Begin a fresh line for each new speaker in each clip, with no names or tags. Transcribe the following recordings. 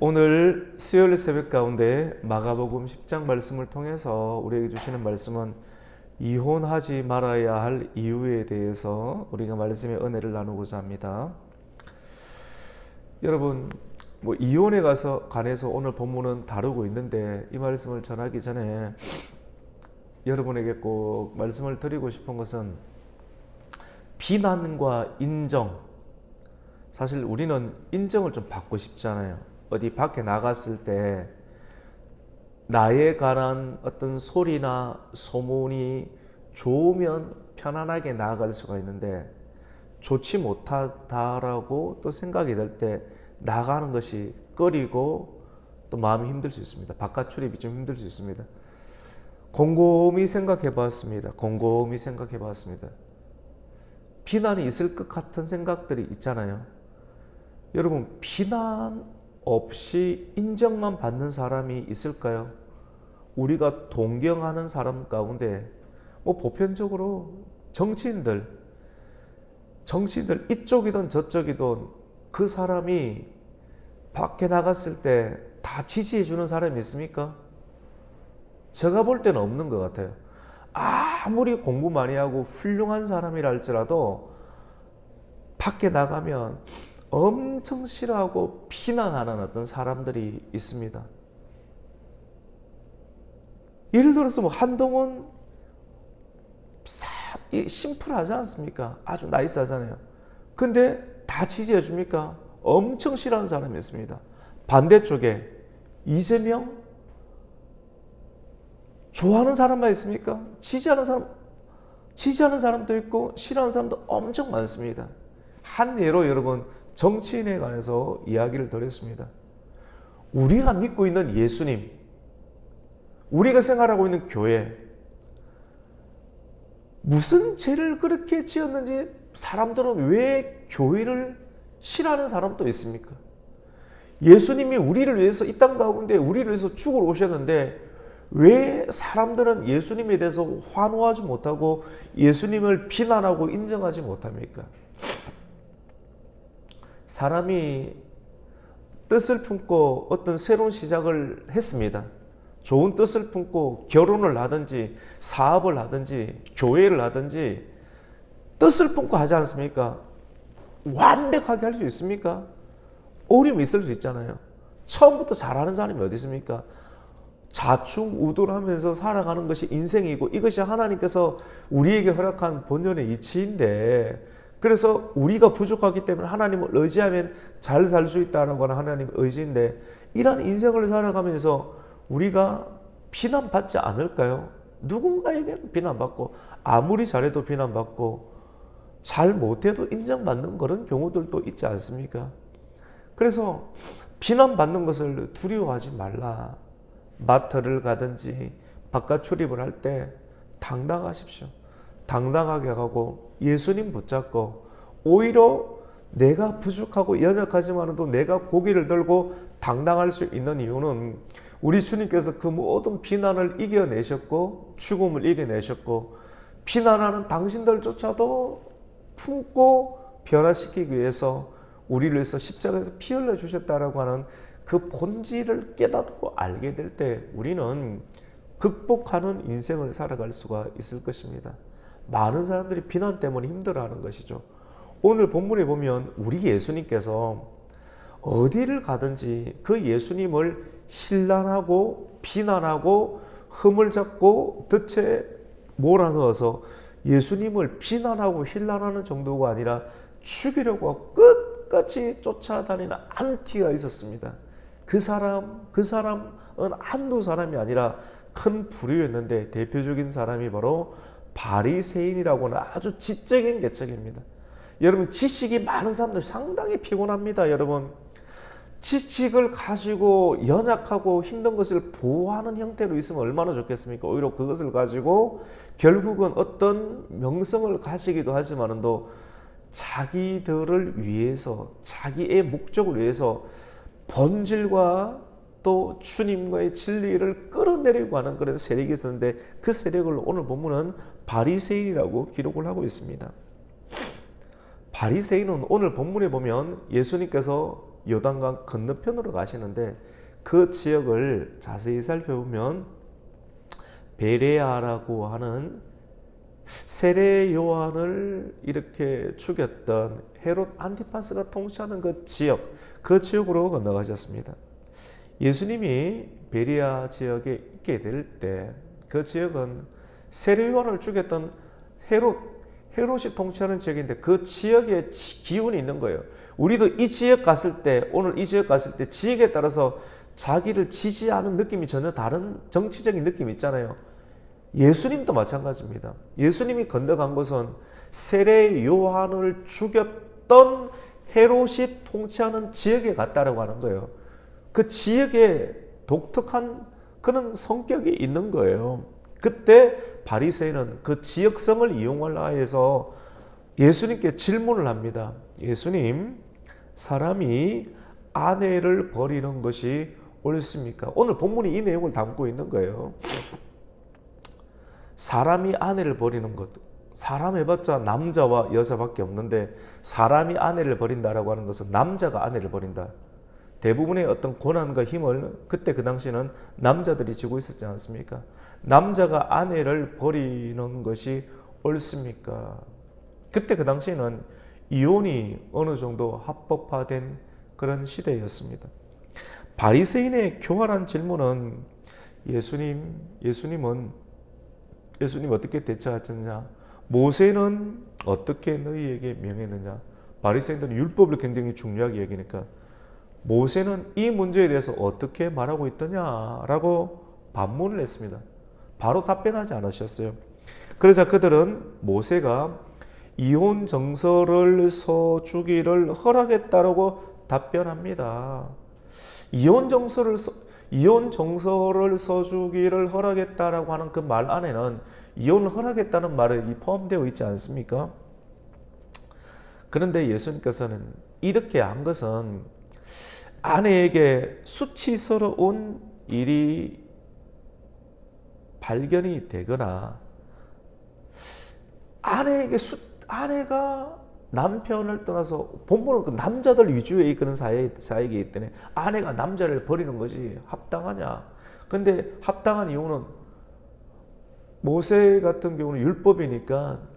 오늘 수요일 새벽 가운데 마가복음 10장 말씀을 통해서 우리에게 주시는 말씀은 이혼하지 말아야 할 이유에 대해서 우리가 말씀의 은혜를 나누고자 합니다. 여러분, 이혼에 관해서 오늘 본문은 다루고 있는데 이 말씀을 전하기 전에 여러분에게 꼭 말씀을 드리고 싶은 것은 비난과 인정. 사실 우리는 인정을 좀 받고 싶잖아요. 어디 밖에 나갔을 때 나에 관한 어떤 소리나 소문이 좋으면 편안하게 나아갈 수가 있는데 좋지 못하다라고 또 생각이 될 때 나가는 것이 꺼리고 또 마음이 힘들 수 있습니다. 바깥 출입이 좀 힘들 수 있습니다. 곰곰이 생각해 봤습니다. 비난이 있을 것 같은 생각들이 있잖아요. 여러분, 비난 없이 인정만 받는 사람이 있을까요? 우리가 동경하는 사람 가운데 보편적으로 정치인들 이쪽이든 저쪽이든 그 사람이 밖에 나갔을 때 다 지지해 주는 사람이 있습니까? 제가 볼 때는 없는 것 같아요. 아무리 공부 많이 하고 훌륭한 사람이라 할지라도 밖에 나가면 엄청 싫어하고 비난하는 어떤 사람들이 있습니다. 예를 들어서 한동훈 심플하지 않습니까? 아주 나이스하잖아요. 근데 다 지지해 줍니까? 엄청 싫어하는 사람이 있습니다. 반대쪽에 이재명 좋아하는 사람만 있습니까? 지지하는 사람도 있고 싫어하는 사람도 엄청 많습니다. 한 예로 여러분 정치인에 관해서 이야기를 드렸습니다. 우리가 믿고 있는 예수님, 우리가 생활하고 있는 교회, 무슨 죄를 그렇게 지었는지 사람들은 왜 교회를 싫어하는 사람도 있습니까? 예수님이 우리를 위해서 이 땅 가운데 우리를 위해서 죽으러 오셨는데 왜 사람들은 예수님에 대해서 환호하지 못하고 예수님을 비난하고 인정하지 못합니까? 사람이 뜻을 품고 어떤 새로운 시작을 했습니다. 좋은 뜻을 품고 결혼을 하든지 사업을 하든지 교회를 하든지 뜻을 품고 하지 않습니까? 완벽하게 할 수 있습니까? 어려움이 있을 수 있잖아요. 처음부터 잘하는 사람이 어디 있습니까? 좌충우돌하면서 살아가는 것이 인생이고 이것이 하나님께서 우리에게 허락한 본연의 이치인데, 그래서 우리가 부족하기 때문에 하나님을 의지하면 잘 살 수 있다라고 하는 하나님의 의지인데, 이런 인생을 살아가면서 우리가 비난받지 않을까요? 누군가에게는 비난받고 아무리 잘해도 비난받고 잘 못해도 인정받는 그런 경우들도 있지 않습니까? 그래서 비난받는 것을 두려워하지 말라. 마트를 가든지 바깥 출입을 할 때 당당하십시오. 당당하게 가고 예수님 붙잡고, 오히려 내가 부족하고 연약하지만도 내가 고개를 들고 당당할 수 있는 이유는 우리 주님께서 그 모든 비난을 이겨내셨고 죽음을 이겨내셨고 비난하는 당신들조차도 품고 변화시키기 위해서 우리를 위해서 십자가에서 피 흘려 주셨다라고 하는 그 본질을 깨닫고 알게 될 때 우리는 극복하는 인생을 살아갈 수가 있을 것입니다. 많은 사람들이 비난 때문에 힘들어하는 것이죠. 오늘 본문에 보면 우리 예수님께서 어디를 가든지 그 예수님을 힐난하고 비난하고 흠을 잡고 덫에 몰아넣어서 예수님을 비난하고 힐난하는 정도가 아니라 죽이려고 끝까지 쫓아다니는 안티가 있었습니다. 그 사람은 한두 사람이 아니라 큰 부류였는데 대표적인 사람이 바로 바리새인이라고 하는 아주 지적인 계층입니다. 여러분, 지식이 많은 사람들 상당히 피곤합니다. 여러분, 지식을 가지고 연약하고 힘든 것을 보호하는 형태로 있으면 얼마나 좋겠습니까? 오히려 그것을 가지고 결국은 어떤 명성을 가지기도 하지만도 자기들을 위해서, 자기의 목적을 위해서 본질과 또 주님과의 진리를 끌어내리고 하는 그런 세력이 있었는데, 그 세력을 오늘 본문은 바리새인이라고 기록을 하고 있습니다. 바리새인은 오늘 본문에 보면 예수님께서 요단강 건너편으로 가시는데 그 지역을 자세히 살펴보면 베레아라고 하는 세례 요한을 이렇게 죽였던 헤롯 안티파스가 통치하는 그 지역으로 건너가셨습니다. 예수님이 베레아 지역에 있게 될 때 그 지역은 세례 요한을 죽였던 헤롯이 통치하는 지역인데 그 지역에 기운이 있는 거예요. 우리도 이 지역 갔을 때, 오늘 이 지역 갔을 때 지역에 따라서 자기를 지지하는 느낌이 전혀 다른 정치적인 느낌이 있잖아요. 예수님도 마찬가지입니다. 예수님이 건너간 곳은 세례 요한을 죽였던 헤롯이 통치하는 지역에 갔다라고 하는 거예요. 그 지역에 독특한 그런 성격이 있는 거예요. 그때 바리새인은 그 지역성을 이용하려 해서 예수님께 질문을 합니다. 예수님, 사람이 아내를 버리는 것이 옳습니까? 오늘 본문이 이 내용을 담고 있는 거예요. 사람이 아내를 버리는 것, 사람 해봤자 남자와 여자밖에 없는데 사람이 아내를 버린다라고 하는 것은 남자가 아내를 버린다. 대부분의 어떤 고난과 힘을 그때 그 당시는 남자들이 지고 있었지 않습니까? 남자가 아내를 버리는 것이 옳습니까? 그때 그 당시에는 이혼이 어느 정도 합법화된 그런 시대였습니다. 바리새인의 교활한 질문은 예수님은 어떻게 대처하셨느냐? 모세는 어떻게 너희에게 명했느냐? 바리새인들은 율법을 굉장히 중요하게 여기니까 모세는 이 문제에 대해서 어떻게 말하고 있더냐라고 반문을 했습니다. 바로 답변하지 않으셨어요. 그러자 그들은 모세가 이혼 정서를 서주기를 허락했다라고 답변합니다. 이혼 정서를 서주기를 허락했다라고 하는 그 말 안에는 이혼을 허락했다는 말이 포함되어 있지 않습니까? 그런데 예수님께서는 이렇게 한 것은 아내에게 수치스러운 일이 발견이 되거나 아내가 남편을 떠나서 본문은 그 남자들 위주의 그런 사이이기 때문에 아내가 남자를 버리는 것이 합당하냐? 근데 합당한 이유는 모세 같은 경우는 율법이니까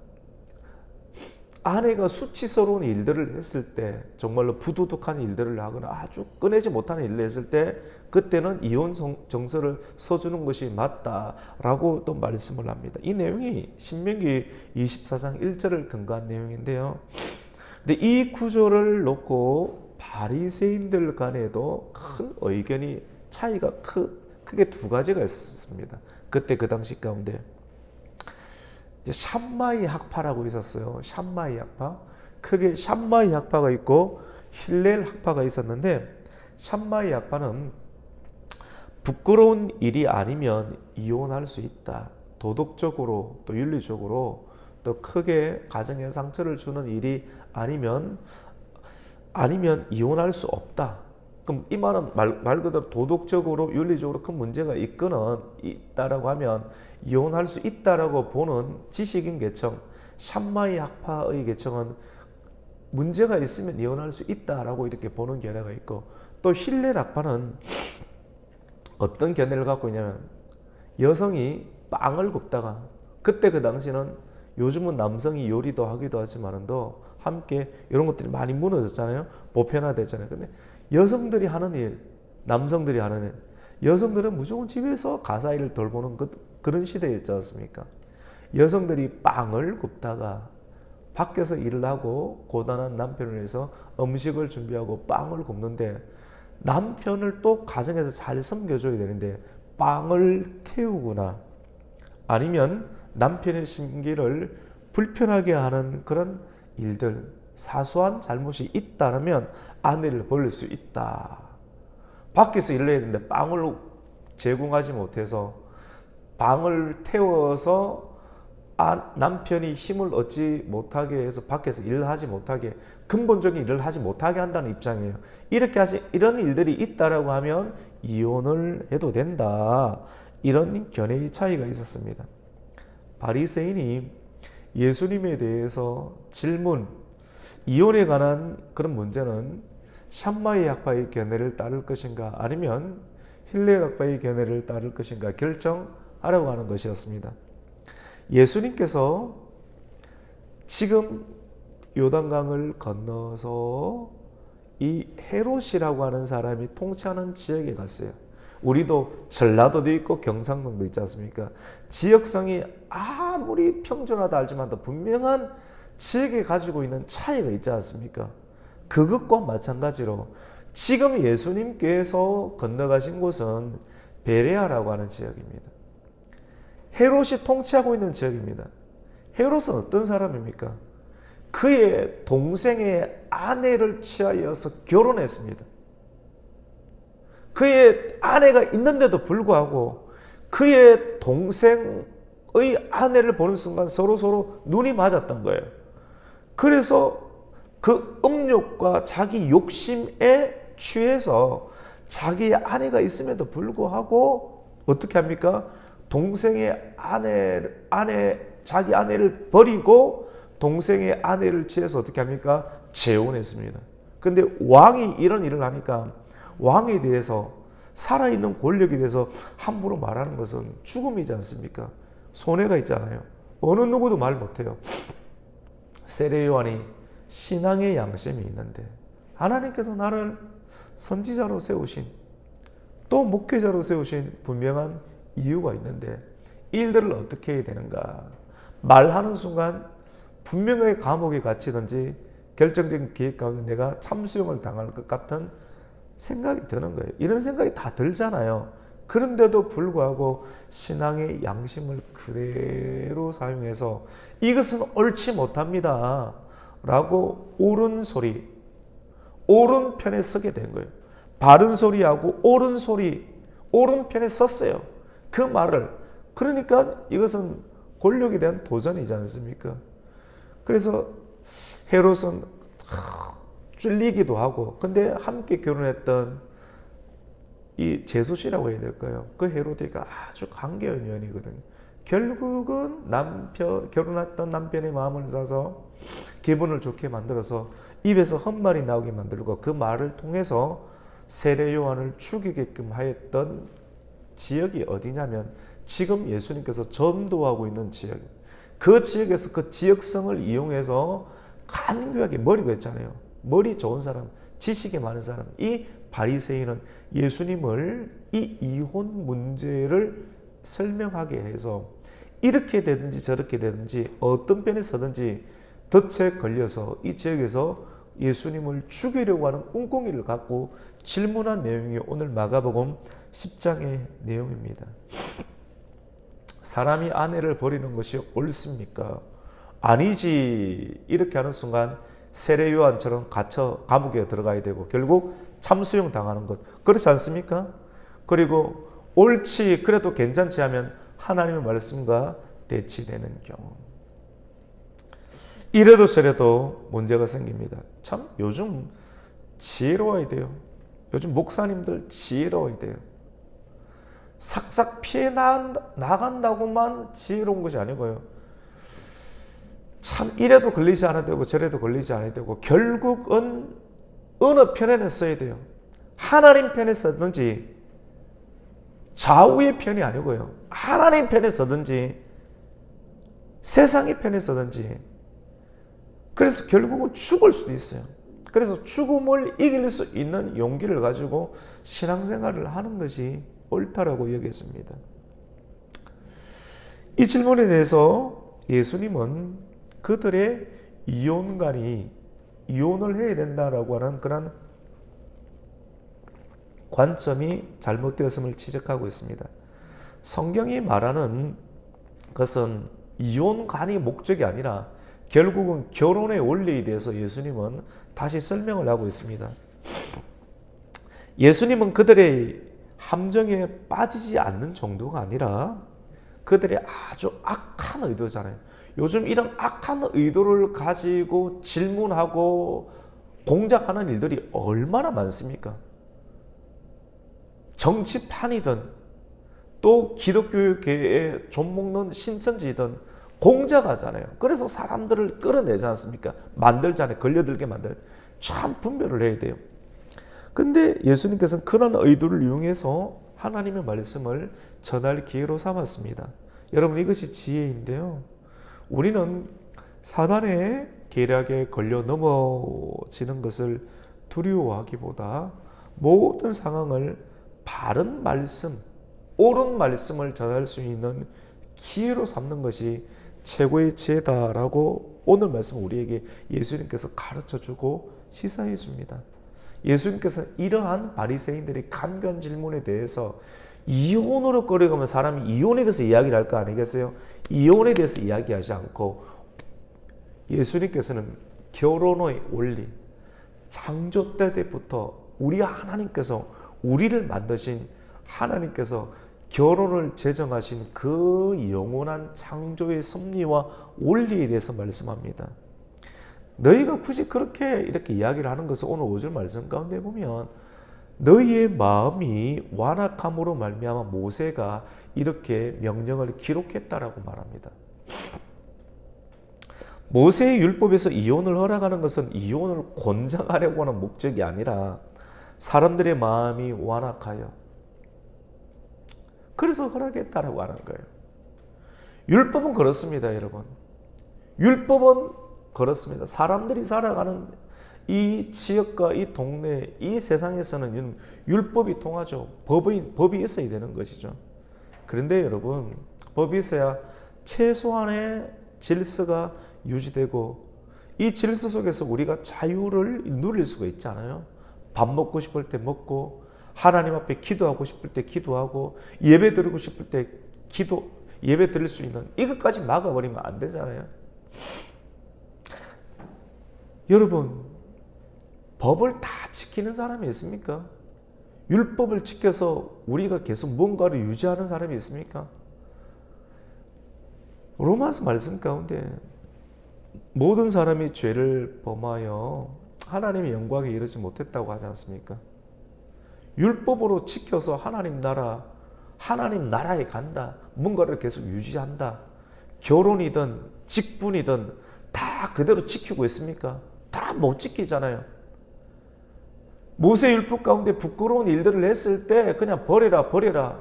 아내가 수치스러운 일들을 했을 때, 정말로 부도덕한 일들을 하거나 아주 꺼내지 못하는 일을 했을 때 그때는 이혼 정서를 서주는 것이 맞다라고 또 말씀을 합니다. 이 내용이 신명기 24장 1절을 근거한 내용인데요. 근데 이 구조를 놓고 바리새인들 간에도 큰 의견이 차이가 크게 두 가지가 있었습니다. 그때 그 당시 가운데 샴마이 학파라고 있었어요. 샴마이 학파. 크게 샴마이 학파가 있고 힐렐 학파가 있었는데, 샴마이 학파는 부끄러운 일이 아니면 이혼할 수 있다. 도덕적으로 또 윤리적으로 또 크게 가정에 상처를 주는 일이 아니면 이혼할 수 없다. 그럼 이 말은 말 그대로 도덕적으로 윤리적으로 큰 문제가 있다라고 하면 이혼할 수 있다라고 보는 지식인 계층, 샴마이 학파의 계층은 문제가 있으면 이혼할 수 있다라고 이렇게 보는 견해가 있고, 또 힐렐 학파는 어떤 견해를 갖고 있냐면 여성이 빵을 굽다가, 그때 그 당시는 요즘은 남성이 요리도 하기도 하지만도 함께 이런 것들이 많이 무너졌잖아요. 보편화됐잖아요. 근데 여성들이 하는 일, 남성들이 하는 일, 여성들은 무조건 집에서 가사 일을 돌보는 그런 시대였지 않습니까? 여성들이 빵을 굽다가 밖에서 일을 하고 고단한 남편을 위해서 음식을 준비하고 빵을 굽는데, 남편을 또 가정에서 잘 섬겨줘야 되는데 빵을 태우거나 아니면 남편의 심기를 불편하게 하는 그런 일들, 사소한 잘못이 있다면 아내를 버릴 수 있다. 밖에서 일을 해야 되는데 빵을 제공하지 못해서 빵을 태워서 남편이 힘을 얻지 못하게 해서 밖에서 일을 하지 못하게, 근본적인 일을 하지 못하게 한다는 입장이에요. 이런 일들이 있다라고 하면 이혼을 해도 된다. 이런 견해의 차이가 있었습니다. 바리새인이 예수님에 대해서 질문, 이혼에 관한 그런 문제는 샴마이 학파의 견해를 따를 것인가 아니면 힐레 학파의 견해를 따를 것인가 결정하려고 하는 것이었습니다. 예수님께서 지금 요단강을 건너서 이 헤롯이라고 하는 사람이 통치하는 지역에 갔어요. 우리도 전라도도 있고 경상도도 있지 않습니까? 지역성이 아무리 평준하다 알지만 분명한 지역에 가지고 있는 차이가 있지 않습니까? 그것과 마찬가지로 지금 예수님께서 건너가신 곳은 베레아라고 하는 지역입니다. 헤롯이 통치하고 있는 지역입니다. 헤롯은 어떤 사람입니까? 그의 동생의 아내를 취하여서 결혼했습니다. 그의 아내가 있는데도 불구하고 그의 동생의 아내를 보는 순간 서로 눈이 맞았던 거예요. 그래서 그 음욕과 자기 욕심에 취해서 자기의 아내가 있음에도 불구하고 어떻게 합니까? 동생의 자기 아내를 버리고 동생의 아내를 취해서 어떻게 합니까? 재혼했습니다. 근데 왕이 이런 일을 하니까 왕에 대해서 살아있는 권력에 대해서 함부로 말하는 것은 죽음이지 않습니까? 손해가 있잖아요. 어느 누구도 말 못해요. 세례 요한이 신앙의 양심이 있는데 하나님께서 나를 선지자로 세우신 또 목회자로 세우신 분명한 이유가 있는데 이 일들을 어떻게 해야 되는가? 말하는 순간 분명하게 감옥에 갇히든지 결정적인 계획 가운데 내가 참수형을 당할 것 같은 생각이 드는 거예요. 이런 생각이 다 들잖아요. 그런데도 불구하고 신앙의 양심을 그대로 사용해서 이것은 옳지 못합니다 라고 옳은 소리, 옳은 편에 서게 된 거예요. 바른 소리하고 옳은 소리, 옳은 편에 섰어요. 그 말을. 그러니까 이것은 권력에 대한 도전이지 않습니까? 그래서 헤롯은 찔리기도 하고, 근데 함께 결혼했던 이 제수씨라고 해야 될까요? 그 헤로디가 아주 관계한 연이거든요. 결국은 결혼했던 남편의 마음을 사서 기분을 좋게 만들어서 입에서 헛말이 나오게 만들고 그 말을 통해서 세례 요한을 죽이게끔 하였던 지역이 어디냐면 지금 예수님께서 전도하고 있는 지역. 그 지역에서 그 지역성을 이용해서 간교하게 머리가 있잖아요. 머리 좋은 사람, 지식이 많은 사람. 이 바리새인은 예수님을 이 이혼 문제를 설명하게 해서 이렇게 되든지 저렇게 되든지 어떤 편에 서든지 덫에 걸려서 이 지역에서 예수님을 죽이려고 하는 꿍꿍이를 갖고 질문한 내용이 오늘 마가복음 10장의 내용입니다. 사람이 아내를 버리는 것이 옳습니까? 아니지. 이렇게 하는 순간 세례 요한처럼 갇혀 감옥에 들어가야 되고 결국 참수형 당하는 것. 그렇지 않습니까? 그리고 옳지 그래도 괜찮지 하면 하나님의 말씀과 대치되는 경우. 이래도 저래도 문제가 생깁니다. 참 요즘 지혜로워야 돼요. 요즘 목사님들 지혜로워야 돼요. 삭삭 피해 나간다고만 지혜로운 것이 아니고요. 참 이래도 걸리지 않아야 되고 저래도 걸리지 않아야 되고 결국은 어느 편에는 써야 돼요. 하나님 편에 서든지 좌우의 편이 아니고요. 하나님 편에 서든지 세상의 편에 서든지 그래서 결국은 죽을 수도 있어요. 그래서 죽음을 이길 수 있는 용기를 가지고 신앙생활을 하는 것이 옳다라고 여겼습니다. 이 질문에 대해서 예수님은 그들의 이혼관이 이혼을 해야 된다라고 하는 그런 관점이 잘못되었음을 지적하고 있습니다. 성경이 말하는 것은 이혼관이 목적이 아니라 결국은 결혼의 원리에 대해서 예수님은 다시 설명을 하고 있습니다. 예수님은 그들의 함정에 빠지지 않는 정도가 아니라 그들의 아주 악한 의도잖아요. 요즘 이런 악한 의도를 가지고 질문하고 공작하는 일들이 얼마나 많습니까? 정치판이든 또 기독교계에 좀먹는 신천지든 공작하잖아요. 그래서 사람들을 끌어내지 않습니까? 만들잖아요. 걸려들게 만들. 참 분별을 해야 돼요. 근데 예수님께서는 그런 의도를 이용해서 하나님의 말씀을 전할 기회로 삼았습니다. 여러분, 이것이 지혜인데요. 우리는 사단의 계략에 걸려 넘어지는 것을 두려워하기보다 모든 상황을 바른 말씀, 옳은 말씀을 전할 수 있는 기회로 삼는 것이 최고의 지혜다라고 오늘 말씀 우리에게 예수님께서 가르쳐주고 시사해 줍니다. 예수님께서는 이러한 바리새인들의 간교한 질문에 대해서 이혼으로 끌어가면 사람이 이혼에 대해서 이야기를 할 거 아니겠어요? 이혼에 대해서 이야기하지 않고 예수님께서는 결혼의 원리, 창조 때부터 우리 하나님께서 우리를 만드신 하나님께서 결혼을 제정하신 그 영원한 창조의 섭리와 원리에 대해서 말씀합니다. 너희가 굳이 그렇게 이렇게 이야기를 하는 것을 오늘 5절 말씀 가운데 보면 너희의 마음이 완악함으로 말미암아 모세가 이렇게 명령을 기록했다라고 말합니다. 모세의 율법에서 이혼을 허락하는 것은 이혼을 권장하려고 하는 목적이 아니라 사람들의 마음이 완악하여 그래서 허락했다라고 하는 거예요. 율법은 그렇습니다, 여러분. 율법은 그렇습니다. 사람들이 살아가는 이 지역과 이 동네, 이 세상에서는 율법이 통하죠. 법이 있어야 되는 것이죠. 그런데 여러분, 법이 있어야 최소한의 질서가 유지되고 이 질서 속에서 우리가 자유를 누릴 수가 있잖아요. 밥 먹고 싶을 때 먹고 하나님 앞에 기도하고 싶을 때 기도하고 예배 드리고 싶을 때 예배 드릴 수 있는 이것까지 막아버리면 안 되잖아요. 여러분, 법을 다 지키는 사람이 있습니까? 율법을 지켜서 우리가 계속 뭔가를 유지하는 사람이 있습니까? 로마서 말씀 가운데 모든 사람이 죄를 범하여 하나님의 영광에 이르지 못했다고 하지 않습니까? 율법으로 지켜서 하나님 나라에 간다. 뭔가를 계속 유지한다. 결혼이든 직분이든 다 그대로 지키고 있습니까? 다 못 지키잖아요. 모세 율법 가운데 부끄러운 일들을 했을 때 그냥 버려라.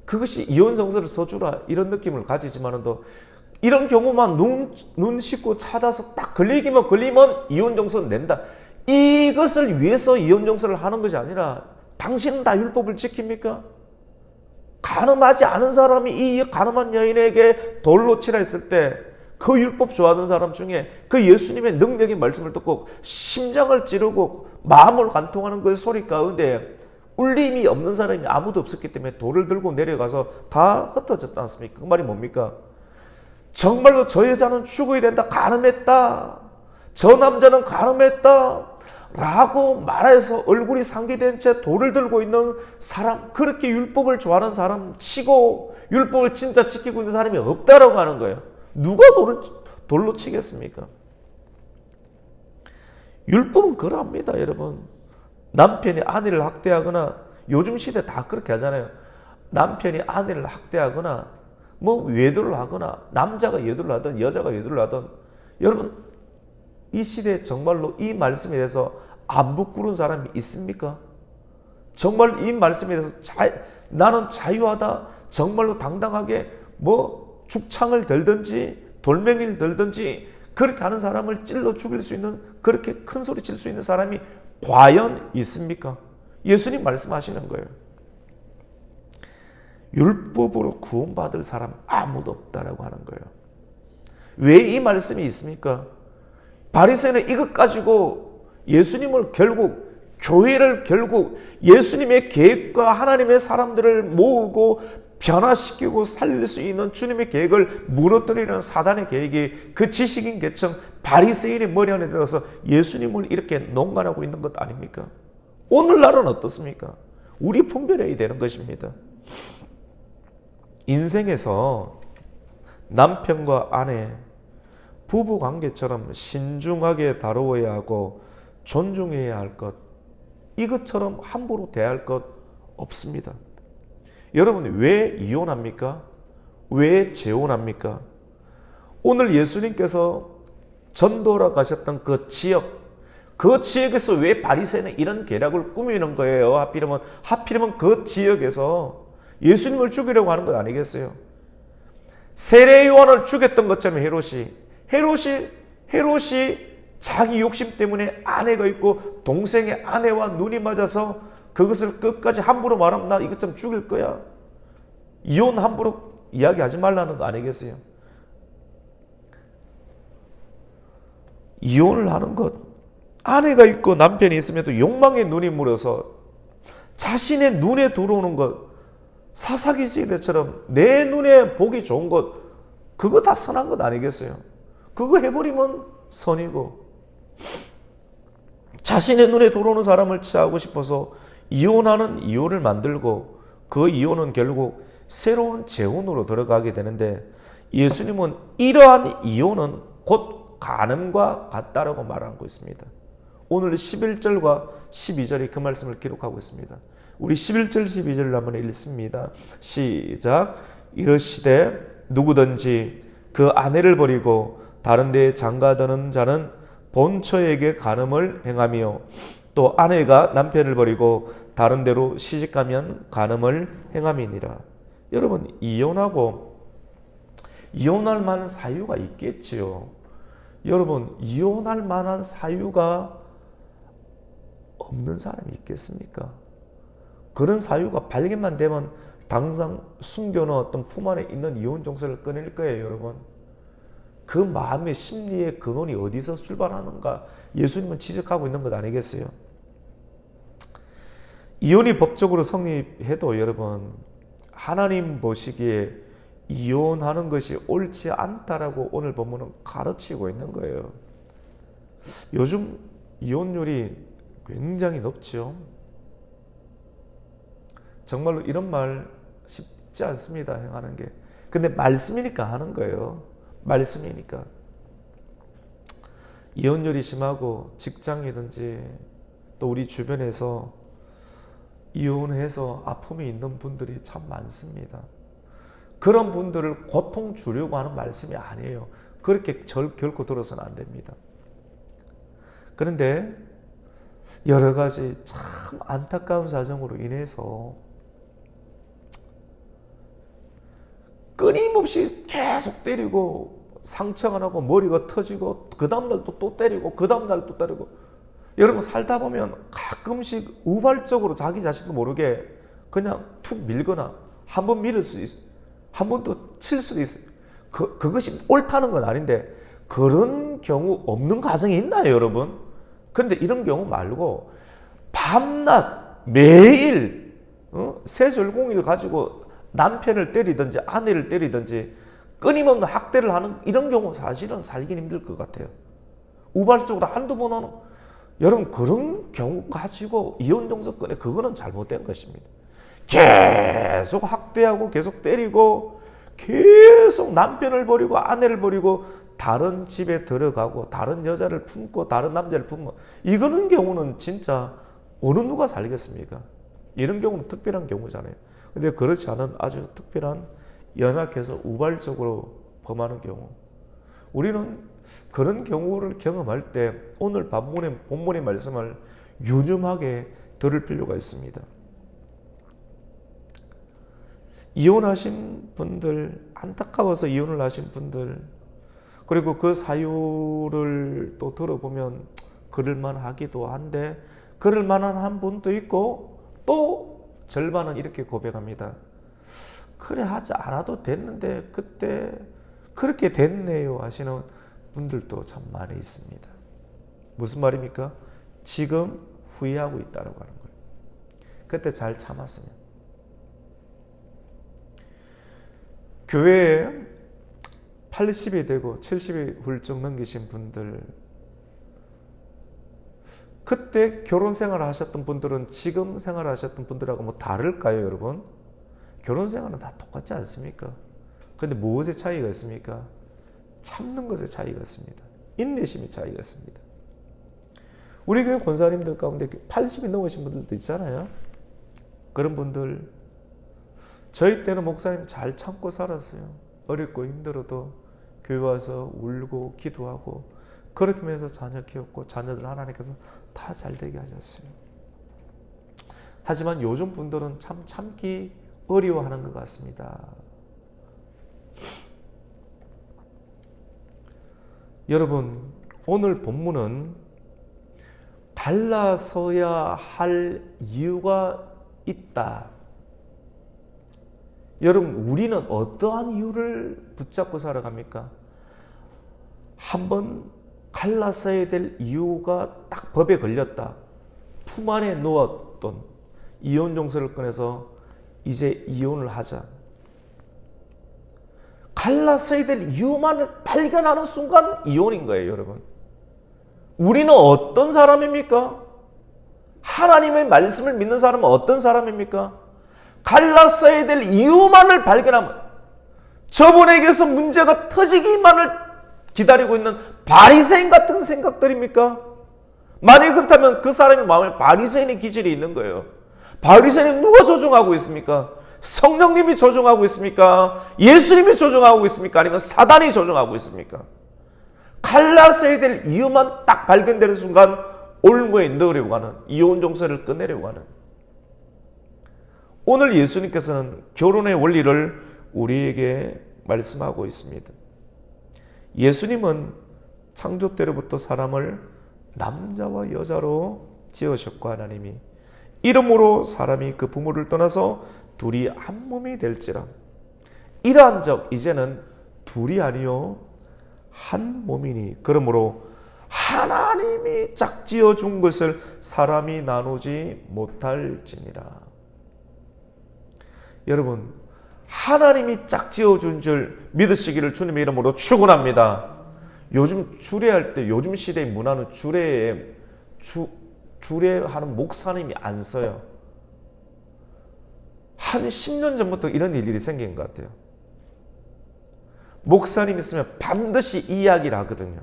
그것이 이혼 성서를 써주라 이런 느낌을 가지지만도 이런 경우만 눈 씻고 찾아서 딱 걸리면 이혼 정서는 낸다. 이것을 위해서 이혼 정서를 하는 것이 아니라 당신은 다 율법을 지킵니까? 가늠하지 않은 사람이 이 가늠한 여인에게 돌로 치라 했을 때 그 율법 좋아하는 사람 중에 그 예수님의 능력의 말씀을 듣고 심장을 찌르고 마음을 관통하는 그 소리 가운데 울림이 없는 사람이 아무도 없었기 때문에 돌을 들고 내려가서 다 흩어졌지 않습니까? 그 말이 뭡니까? 정말로 저 여자는 죽어야 된다. 가늠했다. 저 남자는 가늠했다. 라고 말해서 얼굴이 상기된 채 돌을 들고 있는 사람, 그렇게 율법을 좋아하는 사람 치고 율법을 진짜 지키고 있는 사람이 없다라고 하는 거예요. 누가 돌로 치겠습니까? 율법은 그럽니다, 여러분. 남편이 아내를 학대하거나, 요즘 시대 다 그렇게 하잖아요. 남편이 아내를 학대하거나 외도를 하거나 남자가 외도를 하든 여자가 외도를 하든, 여러분 이 시대에 정말로 이 말씀에 대해서 안 부끄러운 사람이 있습니까? 정말 이 말씀에 대해서 나는 자유하다, 정말로 당당하게 죽창을 들든지 돌멩이를 들든지 그렇게 하는 사람을 찔러 죽일 수 있는, 그렇게 큰 소리 칠 수 있는 사람이 과연 있습니까? 예수님 말씀하시는 거예요. 율법으로 구원받을 사람 아무도 없다라고 하는 거예요. 왜 이 말씀이 있습니까? 바리새인은 이것 가지고 예수님을 교회를 결국 예수님의 계획과 하나님의 사람들을 모으고 변화시키고 살릴 수 있는 주님의 계획을 무너뜨리는 사단의 계획이 그 지식인 계층 바리새인의 머리 안에 들어서 예수님을 이렇게 농간하고 있는 것 아닙니까? 오늘날은 어떻습니까? 우리 분별해야 되는 것입니다. 인생에서 남편과 아내, 부부 관계처럼 신중하게 다루어야 하고 존중해야 할 것, 이것처럼 함부로 대할 것 없습니다. 여러분, 왜 이혼합니까? 왜 재혼합니까? 오늘 예수님께서 전도하러 가셨던 그 지역, 그 지역에서 왜 바리새인은 이런 계략을 꾸미는 거예요? 하필이면 그 지역에서 예수님을 죽이려고 하는 것 아니겠어요? 세례 요한을 죽였던 것처럼 헤롯이 자기 욕심 때문에 아내가 있고 동생의 아내와 눈이 맞아서 그것을 끝까지 함부로 말하면 나 이것 좀 죽일 거야. 이혼 함부로 이야기하지 말라는 거 아니겠어요? 이혼을 하는 것, 아내가 있고 남편이 있음에도 욕망의 눈이 물어서 자신의 눈에 들어오는 것, 사사기지대처럼 내 눈에 보기 좋은 것, 그거 다 선한 것 아니겠어요? 그거 해버리면 선이고, 자신의 눈에 들어오는 사람을 취하고 싶어서 이혼하는 이유를 만들고 그 이혼은 결국 새로운 재혼으로 들어가게 되는데, 예수님은 이러한 이혼은 곧 간음과 같다라고 말하고 있습니다. 오늘 11절과 12절이 그 말씀을 기록하고 있습니다. 우리 11절 12절을 한번 읽습니다. 시작. 이르시되 누구든지 그 아내를 버리고 다른 데에 장가드는 자는 본처에게 간음을 행하며 또 아내가 남편을 버리고 다른 데로 시집가면 간음을 행함이니라. 여러분, 이혼할 만한 사유가 있겠지요. 여러분, 이혼할 만한 사유가 없는 사람이 있겠습니까? 그런 사유가 발견만 되면 당장 숨겨놓았던 품 안에 있는 이혼 정서를 꺼낼 거예요, 여러분. 그 마음의 심리의 근원이 어디서 출발하는가 예수님은 지적하고 있는 것 아니겠어요? 이혼이 법적으로 성립해도 여러분, 하나님 보시기에 이혼하는 것이 옳지 않다라고 오늘 본문은 가르치고 있는 거예요. 요즘 이혼율이 굉장히 높죠. 정말로 이런 말 쉽지 않습니다, 행하는 게. 근데 말씀이니까 하는 거예요. 말씀이니까. 이혼율이 심하고 직장이든지 또 우리 주변에서 이혼해서 아픔이 있는 분들이 참 많습니다. 그런 분들을 고통 주려고 하는 말씀이 아니에요. 그렇게 결코 들어서는 안 됩니다. 그런데 여러 가지 참 안타까운 사정으로 인해서 끊임없이 계속 때리고 상처가 나고 머리가 터지고 그 다음날 또 때리고 그 다음날 또 때리고, 여러분 살다 보면 가끔씩 우발적으로 자기 자신도 모르게 그냥 툭 밀거나 한 번 밀을 수 있어요. 한 번 또 칠 수도 있어요. 그것이 옳다는 건 아닌데 그런 경우 없는 가정이 있나요, 여러분? 그런데 이런 경우 말고 밤낮 매일 세절공일 가지고 남편을 때리든지 아내를 때리든지 끊임없는 학대를 하는 이런 경우 사실은 살긴 힘들 것 같아요. 우발적으로 한두 번 하는, 여러분 그런 경우 가지고 이혼 정서 꺼내, 그거는 잘못된 것입니다. 계속 학대하고 계속 때리고 계속 남편을 버리고 아내를 버리고 다른 집에 들어가고 다른 여자를 품고 다른 남자를 품고, 이거는 경우는 진짜 어느 누가 살겠습니까? 이런 경우는 특별한 경우잖아요. 근데 그렇지 않은 아주 특별한 연약해서 우발적으로 범하는 경우, 우리는 그런 경우를 경험할 때 오늘 본문의 말씀을 유념하게 들을 필요가 있습니다. 이혼하신 분들, 안타까워서 이혼을 하신 분들, 그리고 그 사유를 또 들어보면 그럴만 하기도 한데 그럴만한 한 분도 있고 또 절반은 이렇게 고백합니다. 그래 하지 않아도 됐는데 그때 그렇게 됐네요 하시는 분들도 참 많이 있습니다. 무슨 말입니까? 지금 후회하고 있다고 하는 거예요. 그때 잘 참았으면. 교회에 80이 되고 70이 훌쩍 넘기신 분들, 그때 결혼 생활을 하셨던 분들은 지금 생활을 하셨던 분들하고 뭐 다를까요, 여러분? 결혼 생활은 다 똑같지 않습니까? 그런데 무엇의 차이가 있습니까? 참는 것의 차이가 있습니다. 인내심의 차이가 있습니다. 우리 교회 권사님들 가운데 80이 넘으신 분들도 있잖아요. 그런 분들, 저희 때는 목사님 잘 참고 살았어요. 어렵고 힘들어도 교회 와서 울고 기도하고 그렇게 하면서 자녀 키웠고 자녀들 하나님께서 다 잘되게 하셨어요. 하지만 요즘 분들은 참 참기 어려워하는 것 같습니다. 여러분, 오늘 본문은 달라서야 할 이유가 있다. 여러분, 우리는 어떠한 이유를 붙잡고 살아갑니까? 한번 갈라서야 될 이유가 딱 법에 걸렸다. 품 안에 놓았던 이혼 종서를 꺼내서 이제 이혼을 하자. 갈라서야 될 이유만을 발견하는 순간 이혼인 거예요, 여러분. 우리는 어떤 사람입니까? 하나님의 말씀을 믿는 사람은 어떤 사람입니까? 갈라서야 될 이유만을 발견하면, 저분에게서 문제가 터지기만을 기다리고 있는 바리새인 같은 생각들입니까? 만약 그렇다면 그 사람의 마음에 바리새인의 기질이 있는 거예요. 바리새인은 누가 조종하고 있습니까? 성령님이 조종하고 있습니까? 예수님이 조종하고 있습니까? 아니면 사단이 조종하고 있습니까? 갈라서야 될 이유만 딱 발견되는 순간 올무에 넣으려고 하는, 이혼 종서를 끝내려고 하는. 오늘 예수님께서는 결혼의 원리를 우리에게 말씀하고 있습니다. 예수님은 창조 때로부터 사람을 남자와 여자로 지으셨고, 하나님이 이름으로 사람이 그 부모를 떠나서 둘이 한 몸이 될지라. 이러한 적 이제는 둘이 아니요 한 몸이니, 그러므로 하나님이 짝지어 준 것을 사람이 나누지 못할지니라. 여러분, 하나님이 짝지어 준 줄 믿으시기를 주님의 이름으로 축원합니다. 요즘 주례할 때, 요즘 시대의 문화는 주례하는 목사님이 안 서요. 한 10년 전부터 이런 일들이 생긴 것 같아요. 목사님 있으면 반드시 이야기를 하거든요.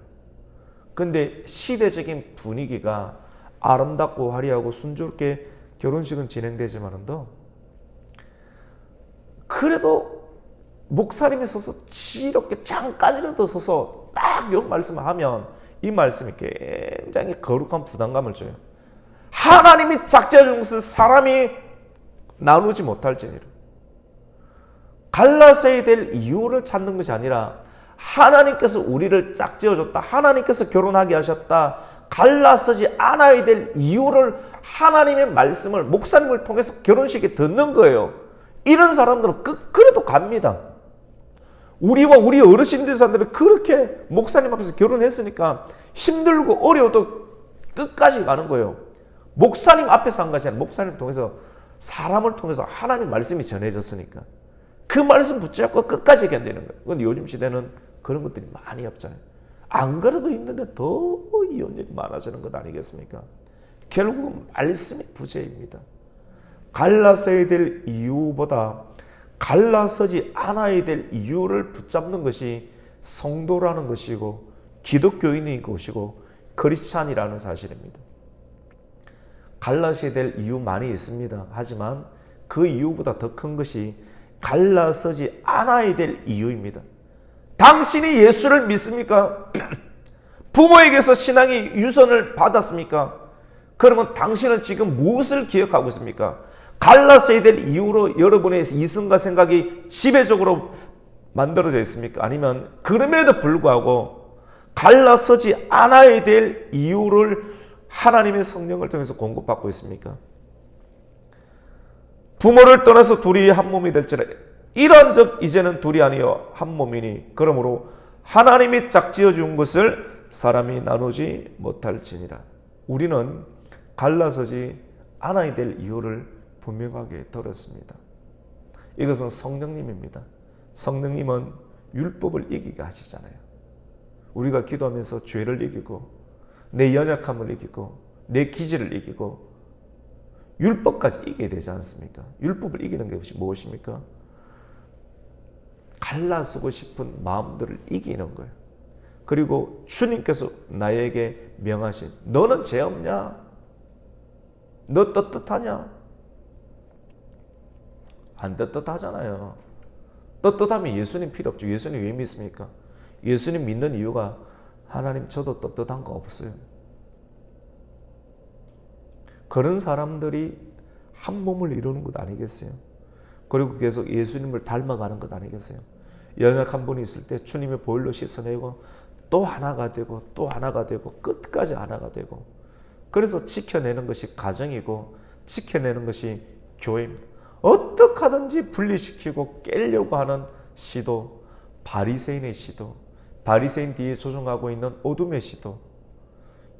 근데 시대적인 분위기가 아름답고 화려하고 순조롭게 결혼식은 진행되지만도, 그래도 목사님이 서서 지럽게 잠깐이라도 서서 딱 이 말씀을 하면 이 말씀이 굉장히 거룩한 부담감을 줘요. 하나님이 짝지어 준 것을 사람이 나누지 못할지니라. 갈라서야 될 이유를 찾는 것이 아니라 하나님께서 우리를 짝지어줬다, 하나님께서 결혼하게 하셨다, 갈라서지 않아야 될 이유를 하나님의 말씀을 목사님을 통해서 결혼식에 듣는 거예요. 이런 사람들은 그래도 갑니다. 우리와 우리 어르신들 사람들은 그렇게 목사님 앞에서 결혼했으니까 힘들고 어려워도 끝까지 가는 거예요. 목사님 앞에서 한 것이 아니라 목사님을 통해서, 사람을 통해서 하나님 말씀이 전해졌으니까 그 말씀 붙잡고 끝까지 견디는 거예요. 그런데 요즘 시대는 그런 것들이 많이 없잖아요. 안 그래도 힘든데 더 이혼율이 많아지는 것 아니겠습니까? 결국은 말씀이 부재입니다. 갈라서야 될 이유보다 갈라서지 않아야 될 이유를 붙잡는 것이 성도라는 것이고 기독교인인 것이고 크리스찬이라는 사실입니다. 갈라서야 될 이유 많이 있습니다. 하지만 그 이유보다 더 큰 것이 갈라서지 않아야 될 이유입니다. 당신이 예수를 믿습니까? 부모에게서 신앙의 유선을 받았습니까? 그러면 당신은 지금 무엇을 기억하고 있습니까? 갈라서야 될 이유로 여러분의 이성과 생각이 지배적으로 만들어져 있습니까? 아니면 그럼에도 불구하고 갈라서지 않아야 될 이유를 하나님의 성령을 통해서 공급받고 있습니까? 부모를 떠나서 둘이 한 몸이 될지라. 이런 적 이제는 둘이 아니요 한 몸이니, 그러므로 하나님이 짝지어 준 것을 사람이 나누지 못할지니라. 우리는 갈라서지 않아야 될 이유를 분명하게 들었습니다. 이것은 성령님입니다. 성령님은 율법을 이기게 하시잖아요. 우리가 기도하면서 죄를 이기고 내 연약함을 이기고 내 기질을 이기고 율법까지 이겨야 되지 않습니까? 율법을 이기는 것이 무엇입니까? 갈라서고 싶은 마음들을 이기는 거예요. 그리고 주님께서 나에게 명하신, 너는 죄 없냐? 너 떳떳하냐? 안 떳떳하잖아요. 떳떳하면 예수님 필요 없죠. 예수님 왜 믿습니까? 예수님 믿는 이유가 하나님 저도 떳떳한 거 없어요. 그런 사람들이 한 몸을 이루는 것 아니겠어요? 그리고 계속 예수님을 닮아가는 것 아니겠어요? 연약한 분이 있을 때 주님의 보혈로 씻어내고 또 하나가 되고 또 하나가 되고 끝까지 하나가 되고, 그래서 지켜내는 것이 가정이고 지켜내는 것이 교회입니다. 어떻게 하든지 분리시키고 깨려고 하는 시도, 바리새인의 시도, 바리새인 뒤에 조종하고 있는 어둠의 시도,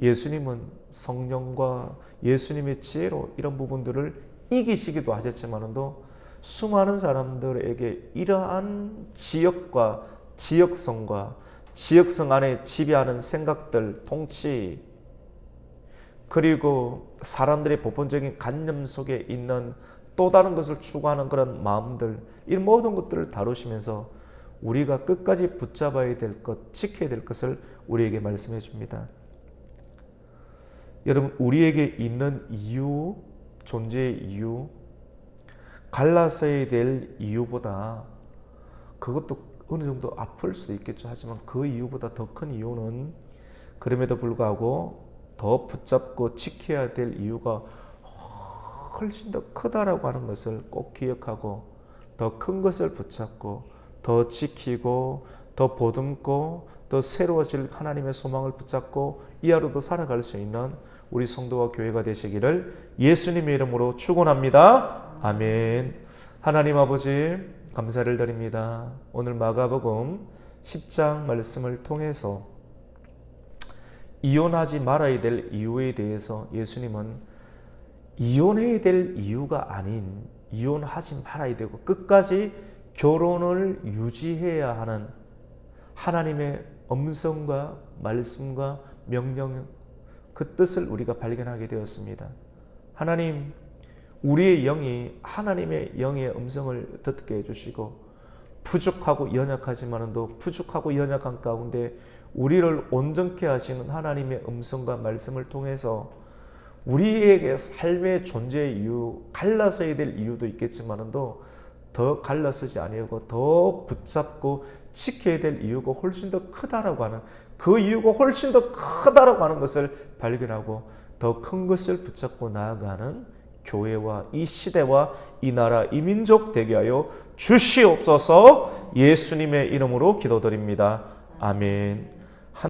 예수님은 성령과 예수님의 지혜로 이런 부분들을 이기시기도 하셨지만도 수많은 사람들에게 이러한 지역과 지역성과 지역성 안에 지배하는 생각들, 통치, 그리고 사람들의 보편적인 관념 속에 있는 또 다른 것을 추구하는 그런 마음들, 이 모든 것들을 다루시면서 우리가 끝까지 붙잡아야 될 것, 지켜야 될 것을 우리에게 말씀해 줍니다. 여러분, 우리에게 있는 이유, 존재의 이유, 갈라서야 될 이유보다, 그것도 어느 정도 아플 수도 있겠죠. 하지만 그 이유보다 더 큰 이유는, 그럼에도 불구하고 더 붙잡고 지켜야 될 이유가 훨씬 더 크다라고 하는 것을 꼭 기억하고, 더 큰 것을 붙잡고 더 지키고 더 보듬고 더 새로워질 하나님의 소망을 붙잡고 이 하루도 살아갈 수 있는 우리 성도와 교회가 되시기를 예수님의 이름으로 축원합니다. 아멘. 하나님 아버지, 감사를 드립니다. 오늘 마가복음 10장 말씀을 통해서 이혼하지 말아야 될 이유에 대해서 예수님은 이혼해야 될 이유가 아닌 이혼하지 말아야 되고 끝까지 결혼을 유지해야 하는 하나님의 음성과 말씀과 명령, 그 뜻을 우리가 발견하게 되었습니다. 하나님, 우리의 영이 하나님의 영의 음성을 듣게 해주시고, 부족하고 연약하지만도 부족하고 연약한 가운데 우리를 온전케 하시는 하나님의 음성과 말씀을 통해서 우리에게 삶의 존재의 이유, 갈라서야 될 이유도 있겠지만도 더 갈라서지 아니하고 더 붙잡고 지켜야 될 이유가 훨씬 더 크다라고 하는, 그 이유가 훨씬 더 크다라고 하는 것을 발견하고 더 큰 것을 붙잡고 나아가는 교회와 이 시대와 이 나라 이 민족 되게 하여 주시옵소서. 예수님의 이름으로 기도드립니다. 아멘.